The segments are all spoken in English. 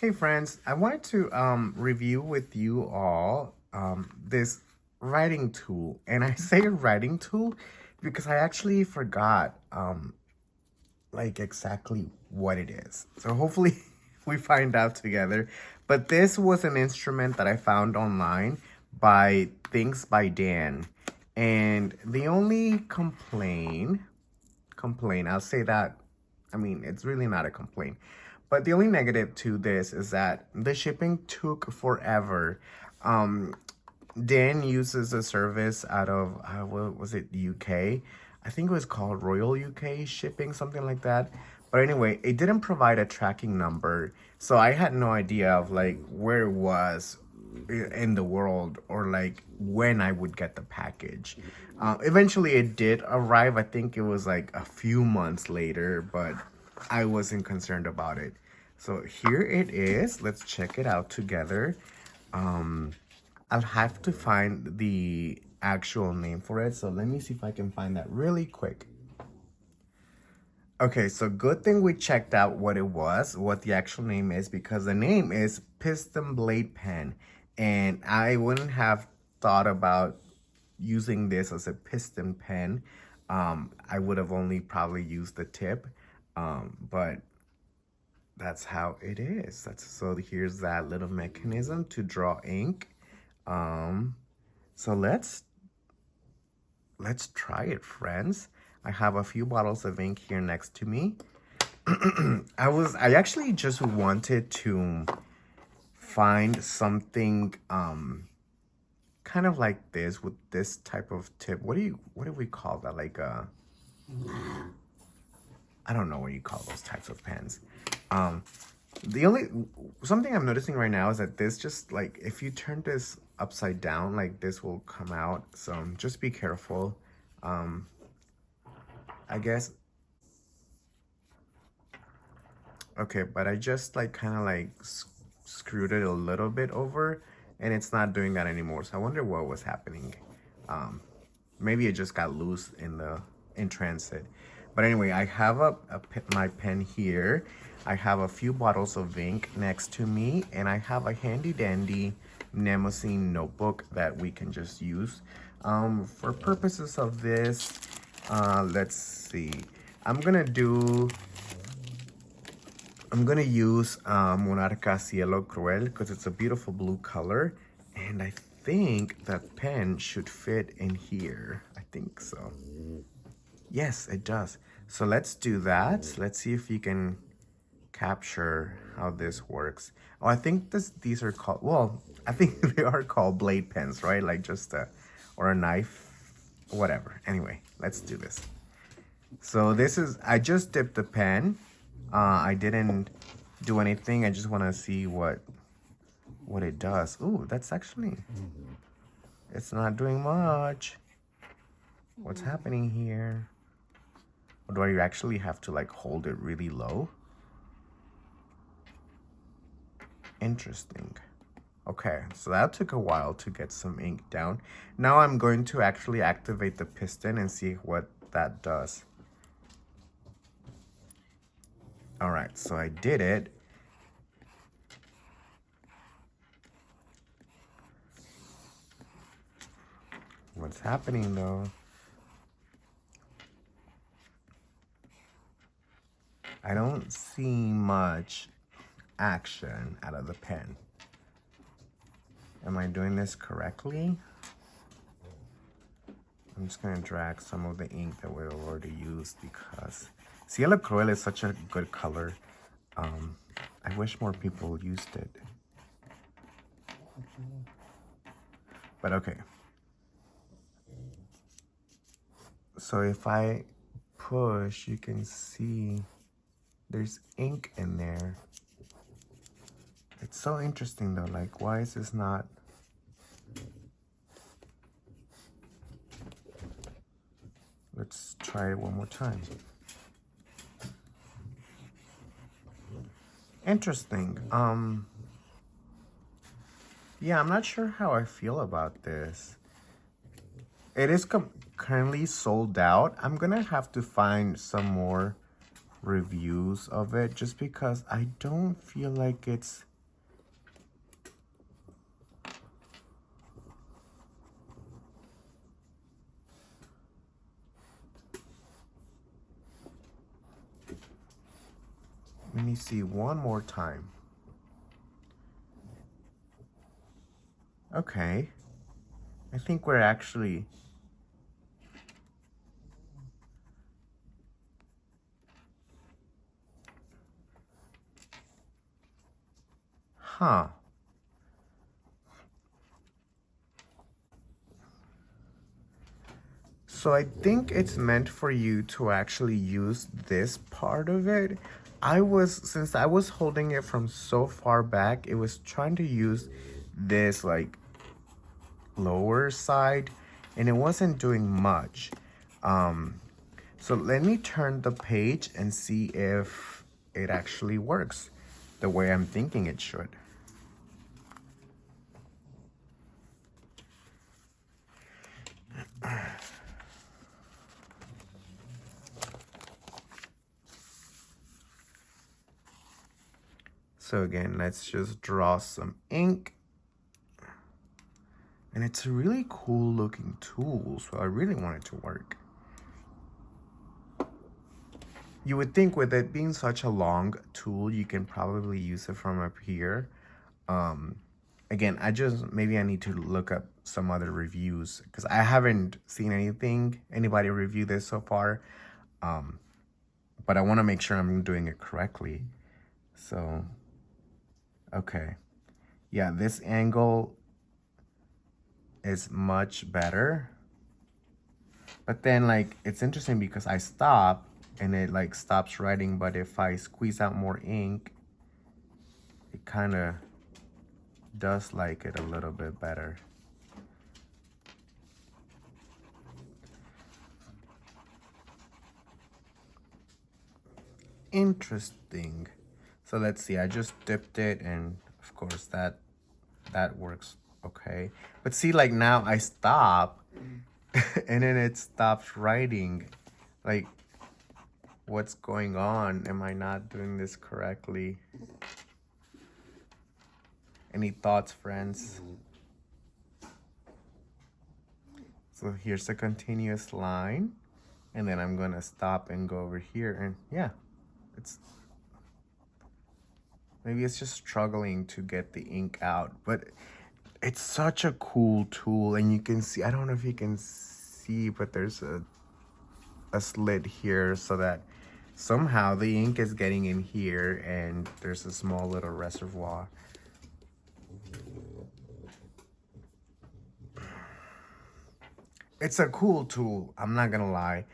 Hey friends, I wanted to review with you all this writing tool. And I say writing tool because I actually forgot like exactly what it is. So hopefully we find out together. But this was an instrument that I found online by Things by Dan. And the only complaint, I'll say that, I mean, it's really not a complaint. But the only negative to this is that the shipping took forever. Um, Dan uses a service out of, what was it, UK? I think it was called Royal UK Shipping, something like that. But anyway, it didn't provide a tracking number. So I had no idea of like where it was in the world or like when I would get the package. Eventually it did arrive. I think it was like a few months later, but I wasn't concerned about it. So here it is. Let's check it out together. I'll have to find the actual name for it. So let me see if I can find that really quick. Okay, so good thing we checked out what it was, what the actual name is, because the name is Piston Blade Pen. And I wouldn't have thought about using this as a piston pen. I would have only probably used the tip, but that's how it is. So here's that little mechanism to draw ink. So let's try it, friends. I have a few bottles of ink here next to me. I actually just wanted to find something kind of like this with this type of tip. What do we call that? Like I don't know what you call those types of pens. The only something I'm noticing right now is that this just like if you turn this upside down, like this will come out. So just be careful. I guess. Okay, but I just like kind of like screwed it a little bit over and it's not doing that anymore. So I wonder what was happening. Maybe it just got loose in transit. But anyway, I have my pen here. I have a few bottles of ink next to me, and I have a handy dandy Nemosine notebook that we can just use. For purposes of this, let's see. I'm gonna use Monarca Cielo Cruel because it's a beautiful blue color, and I think that pen should fit in here. I think so. Yes, it does. So let's do that. Let's see if you can capture how this works. Oh, I think these are called, well, I think they are called blade pens, right? Like just or a knife, whatever. Anyway, let's do this. So I just dipped the pen. I didn't do anything. I just want to see what it does. Ooh, that's actually, it's not doing much. What's happening here? Or do I actually have to like hold it really low? Interesting. Okay, so that took a while to get some ink down. Now I'm going to actually activate the piston and see what that does. All right, so I did it. What's happening though? I don't see much action out of the pen. Am I doing this correctly? I'm just gonna drag some of the ink that we've already used because Cielo Cruel is such a good color. I wish more people used it. But okay. So if I push, you can see there's ink in there. It's so interesting though, like why is this not? Let's try it one more time. Interesting. Yeah, I'm not sure how I feel about this. It is currently sold out. I'm gonna have to find some more reviews of it just because I don't feel like it's Let me see one more time. Okay. I think we're actually... Huh. So I think it's meant for you to actually use this part of it. Since I was holding it from so far back, it was trying to use this like lower side and it wasn't doing much. So let me turn the page and see if it actually works the way I'm thinking it should. So again, let's just draw some ink. And it's a really cool looking tool, so I really want it to work. You would think with it being such a long tool, you can probably use it from up here. Again, maybe I need to look up some other reviews because I haven't seen anybody review this so far. But I want to make sure I'm doing it correctly. So, okay. Yeah, this angle is much better. But then like, it's interesting because I stop and it like stops writing. But if I squeeze out more ink, it kind of does like it a little bit better. Interesting. So let's see, I just dipped it and of course that works okay. But see, like now I stop and then it stops writing. Like, what's going on? Am I not doing this correctly? Any thoughts, friends? So here's a continuous line. And then I'm gonna stop and go over here and yeah, maybe it's just struggling to get the ink out, but it's such a cool tool. And you can see, I don't know if you can see, but there's a slit here so that somehow the ink is getting in here and there's a small little reservoir. It's a cool tool, I'm not gonna lie.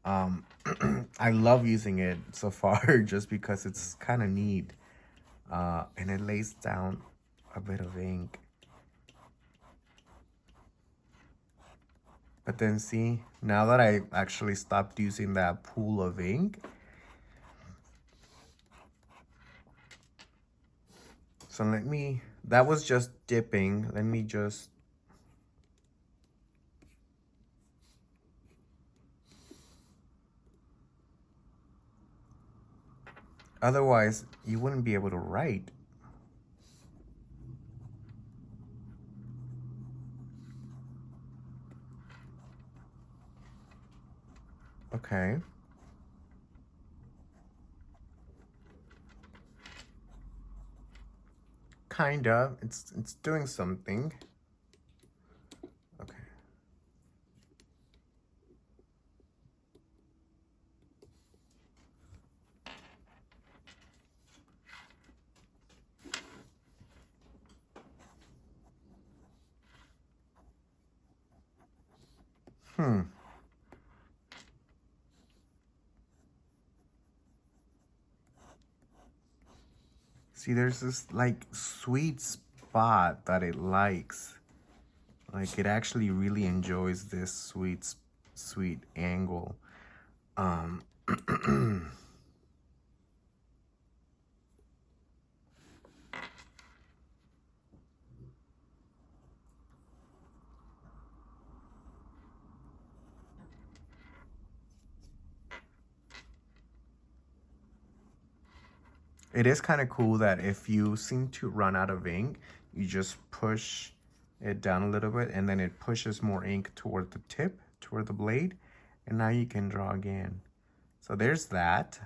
I love using it so far just because it's kind of neat. And it lays down a bit of ink. But then see, now that I actually stopped using that pool of ink, so that was just dipping. Let me just, otherwise you wouldn't be able to write. Okay. Kinda, it's doing something. Okay. See, there's this like sweet spot that it likes. Like it actually really enjoys this sweet angle. It is kind of cool that if you seem to run out of ink, you just push it down a little bit and then it pushes more ink toward the tip, toward the blade, and now you can draw again. So there's that.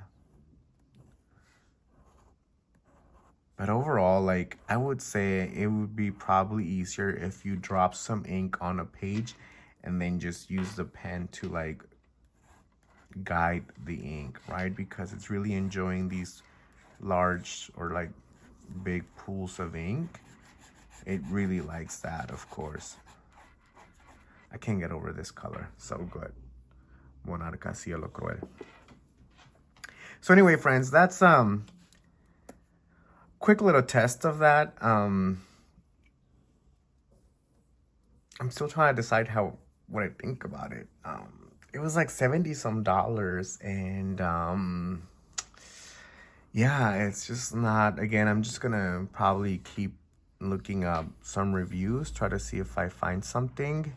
But overall, like, I would say it would be probably easier if you drop some ink on a page and then just use the pen to like guide the ink, right? Because it's really enjoying these large or like big pools of ink. It really likes that, of course. I can't get over this color. So good. Monarca Cielo Cruel. So anyway, friends, that's quick little test of that. I'm still trying to decide what I think about it. It was like 70 some dollars, and yeah, it's just not, again, I'm just gonna probably keep looking up some reviews, try to see if I find something,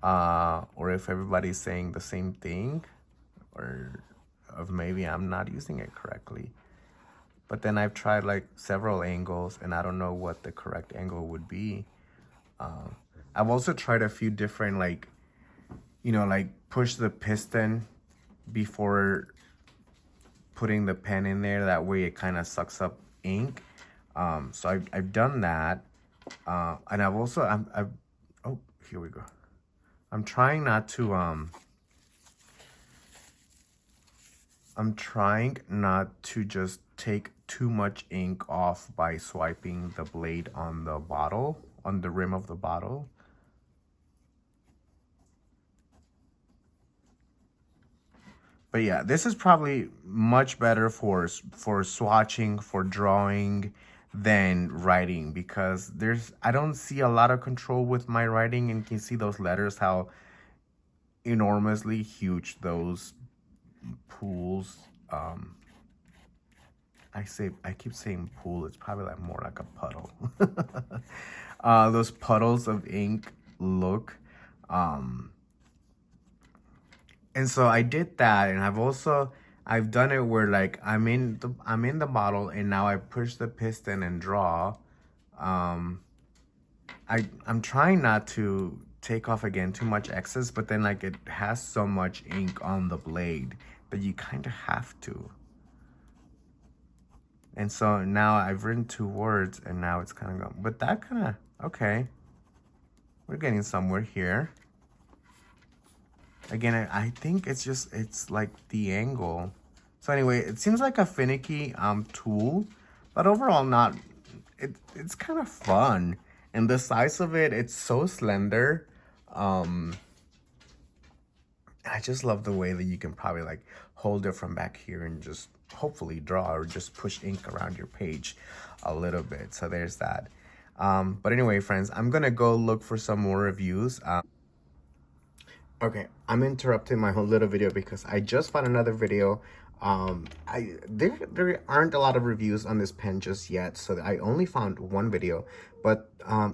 or if everybody's saying the same thing, or of maybe I'm not using it correctly. But then I've tried like several angles, and I don't know what the correct angle would be. I've also tried a few different, like, like push the piston before putting the pen in there. That way it kind of sucks up ink. So I've done that. And I've also, oh, here we go. I'm trying not to, just take too much ink off by swiping the blade on the bottle, on the rim of the bottle. But yeah, this is probably much better for swatching, for drawing, than writing, because I don't see a lot of control with my writing, and you can see those letters, how enormously huge those pools. I keep saying pool. It's probably like more like a puddle. Those puddles of ink look. And so I did that, and I've done it where like I'm in the bottle, and now I push the piston and draw. I'm trying not to take off again too much excess, but then like it has so much ink on the blade that you kind of have to. And so now I've written 2 words, and now it's kind of going, but that kind of, okay, we're getting somewhere here. Again, I think it's like the angle. So anyway, it seems like a finicky tool, but overall not, it's kind of fun. And the size of it, it's so slender. I just love the way that you can probably like hold it from back here and just hopefully draw, or just push ink around your page a little bit. So there's that. But anyway, friends, I'm gonna go look for some more reviews. Okay, I'm interrupting my whole little video because I just found another video. There aren't a lot of reviews on this pen just yet, so I only found one video. But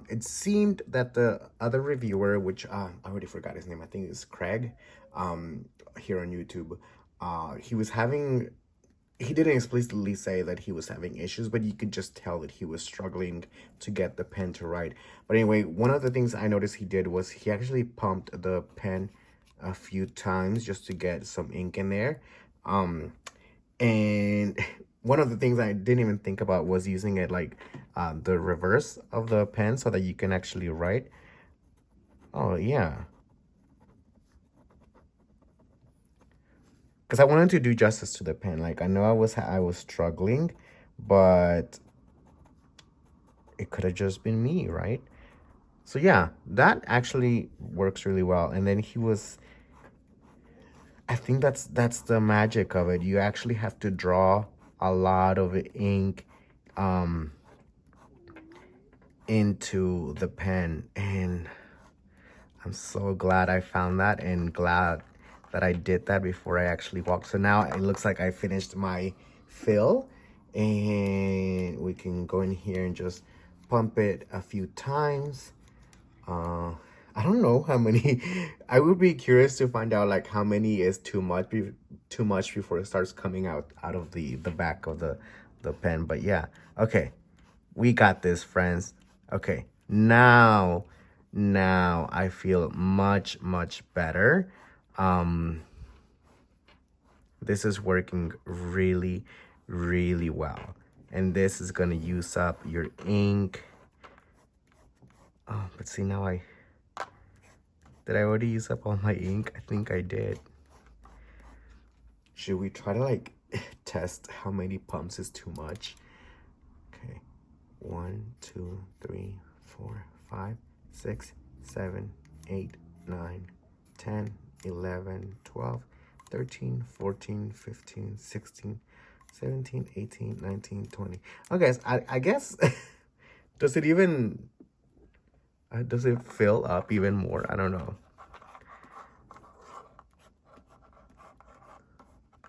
it seemed that the other reviewer, which I already forgot his name, I think it's Craig, here on YouTube, he didn't explicitly say that he was having issues, but you could just tell that he was struggling to get the pen to write. But anyway, one of the things I noticed he did was he actually pumped the pen a few times just to get some ink in there. And one of the things I didn't even think about was using it like the reverse of the pen so that you can actually write. Oh, yeah. Because I wanted to do justice to the pen. Like, I know I was struggling, but it could have just been me, right? So yeah, that actually works really well. And then I think that's the magic of it. You actually have to draw a lot of ink into the pen, and I'm so glad I found that, and glad that I did that before I actually walked. So now it looks like I finished my fill, and we can go in here and just pump it a few times. I don't know how many. I would be curious to find out like how many is too much before it starts coming out of the back of the pen. But yeah, okay, we got this, friends. Okay, now I feel much better. This is working really well. and this is gonna use up your ink. Oh, but see, now did I already use up all my ink? I think I did. Should we try to like test how many pumps is too much? Okay, 1, 2, 3, 4, 5, 6, 7, 8, 9, 10, 11, 12, 13, 14, 15, 16, 17, 18, 19, 20. Okay, so I guess, does it even, does it fill up even more? I don't know.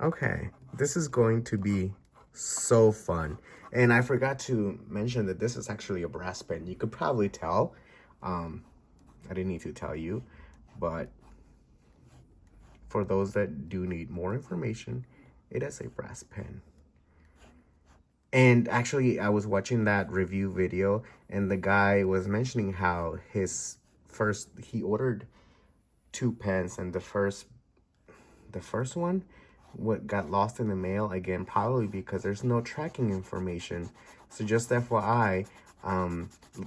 Okay, this is going to be so fun. And I forgot to mention that this is actually a brass pen. You could probably tell. I didn't need to tell you, but for those that do need more information, it is a brass pen. And actually, I was watching that review video, and the guy was mentioning how he ordered 2 pens, and the first one got lost in the mail, again probably because there's no tracking information. So just FYI,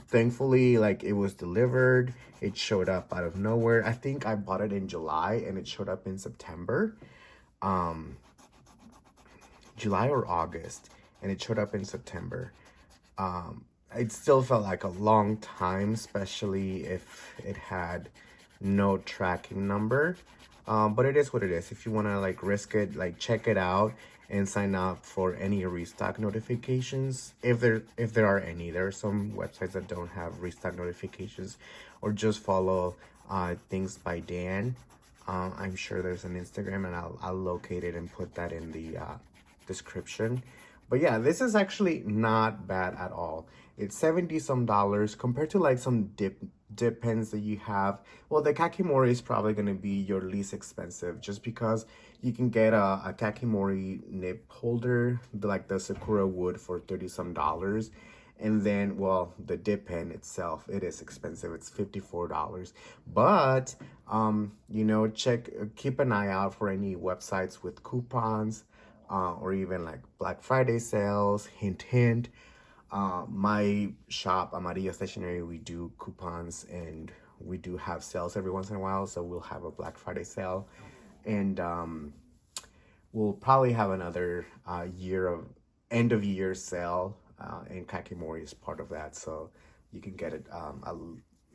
thankfully, like, it was delivered. It showed up out of nowhere. I think I bought it in July and it showed up in September, July or August, and it showed up in September. It still felt like a long time, especially if it had no tracking number. But it is what it is. If you want to like risk it, like check it out and sign up for any restock notifications. If there are any, there are some websites that don't have restock notifications, or just follow things by Dan. I'm sure there's an Instagram, and I'll locate it and put that in the description. But yeah, this is actually not bad at all. It's $70 some compared to like some dip pens that you have. Well, the Kakimori is probably going to be your least expensive, just because you can get a Kakimori nib holder, like the Sakura wood, for $30 some. And then, well, the dip pen itself, it is expensive. It's $54. But you know, keep an eye out for any websites with coupons, or even like Black Friday sales. Hint, hint. My shop, Amarillo Stationery, we do coupons, and we do have sales every once in a while. So we'll have a Black Friday sale, and we'll probably have another year of end of year sale, and Kakimori is part of that. So you can get it a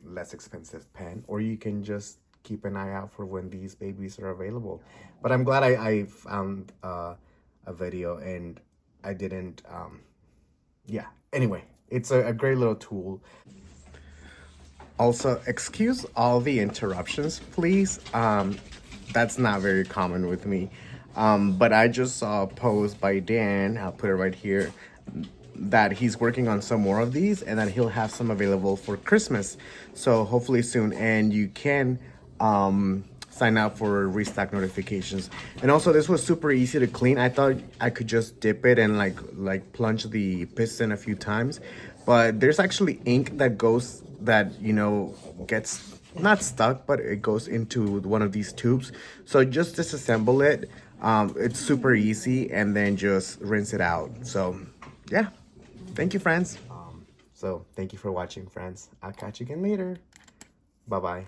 less expensive pen, or you can just keep an eye out for when these babies are available. But I'm glad I found a video, and I didn't yeah, anyway, it's a great little tool. Also, excuse all the interruptions, please. That's not very common with me. But I just saw a post by Dan, I'll put it right here, that he's working on some more of these, and that he'll have some available for Christmas. So hopefully soon, and you can sign up for restock notifications. And also, this was super easy to clean. I thought I could just dip it and like plunge the piston a few times, but there's actually ink that you know gets not stuck, but it goes into one of these tubes. So just disassemble it. It's super easy, and then just rinse it out. So yeah, thank you, friends. So thank you for watching, friends. I'll catch you again later. Bye bye.